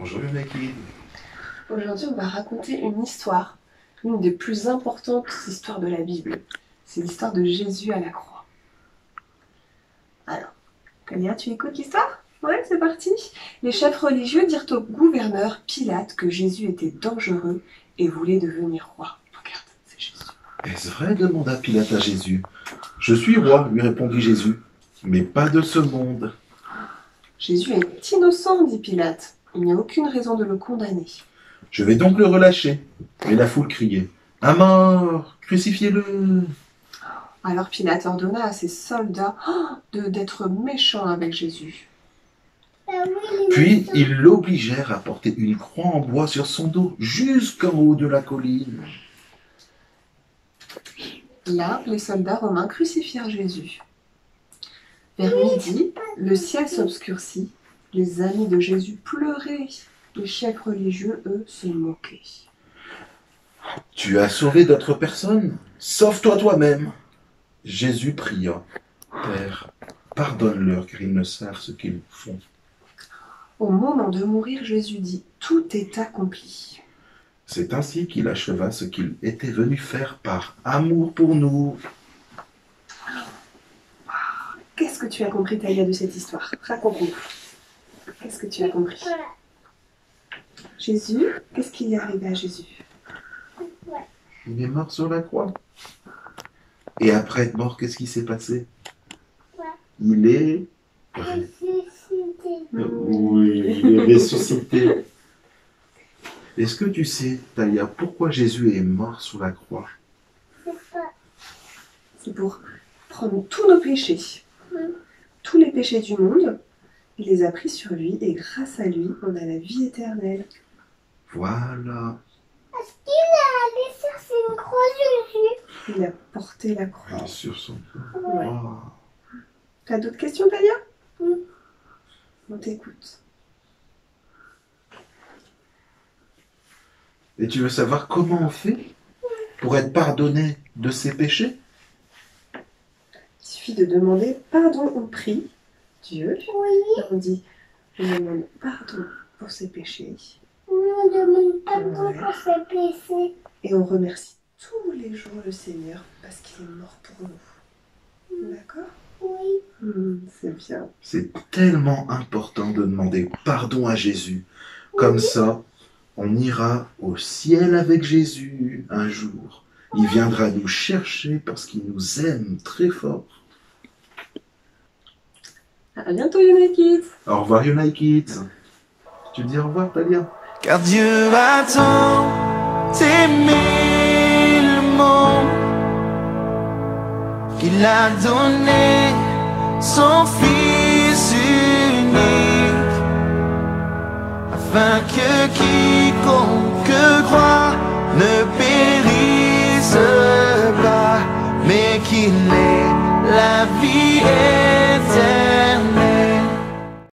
Bonjour Yonaki. Aujourd'hui, on va raconter une histoire, l'une des plus importantes histoires de la Bible. C'est l'histoire de Jésus à la croix. Alors, Talia, tu écoutes l'histoire? Ouais, c'est parti. Les chefs religieux dirent au gouverneur Pilate que Jésus était dangereux et voulait devenir roi. Regarde, c'est Jésus. Est-ce vrai? Demanda Pilate à Jésus. Je suis roi, lui répondit Jésus, mais pas de ce monde. Jésus est innocent, dit Pilate. Il n'y a aucune raison de le condamner. Je vais donc le relâcher. Et la foule criait. À mort! Crucifiez-le! Alors Pilate ordonna à ses soldats d'être méchants avec Jésus. Puis ils l'obligèrent à porter une croix en bois sur son dos, jusqu'en haut de la colline. Là, les soldats romains crucifièrent Jésus. Vers midi, le ciel s'obscurcit. Les amis de Jésus pleuraient. Les chefs religieux, eux, se moquaient. Tu as sauvé d'autres personnes. Sauve-toi toi-même. Jésus pria. Père, pardonne-leur car ils ne savent ce qu'ils font. Au moment de mourir, Jésus dit « Tout est accompli ». C'est ainsi qu'il acheva ce qu'il était venu faire par amour pour nous. Qu'est-ce que tu as compris, Taïa, de cette histoire? Raconte-nous. Qu'est-ce que tu as compris? Jésus, qu'est-ce qui est arrivé à Jésus? Il est mort sur la croix. Et après être mort, qu'est-ce qui s'est passé? Il est... Oui, il est ressuscité. Est-ce que tu sais, Taïa, pourquoi Jésus est mort sur la croix? C'est pour prendre tous nos péchés. Tous les péchés du monde, il les a pris sur lui et grâce à lui, on a la vie éternelle. Voilà. Est-ce qu'il est allé chercher une croix, Jésus? Il a porté la croix. Sur son corps. Ouais. Wow. T'as d'autres questions, Talia? Oui. On t'écoute. Et tu veux savoir comment on fait pour être pardonné de ses péchés? Il suffit de demander pardon, on prie Dieu. Oui. On dit, on demande pardon pour ses péchés. On demande pardon Ouais. pour ses péchés. Et on remercie tous les jours le Seigneur parce qu'il est mort pour nous. D'accord? Oui. C'est bien. C'est tellement important de demander pardon à Jésus. Comme ça, on ira au ciel avec Jésus un jour. Il viendra nous chercher parce qu'il nous aime très fort. À bientôt, Yonakids. Au revoir, United Kids. Tu dis au revoir, Talia? Car Dieu a tant aimé le monde qu'il a donné son Fils unique, afin que quiconque croit ne périsse pas, mais qu'il ait la vie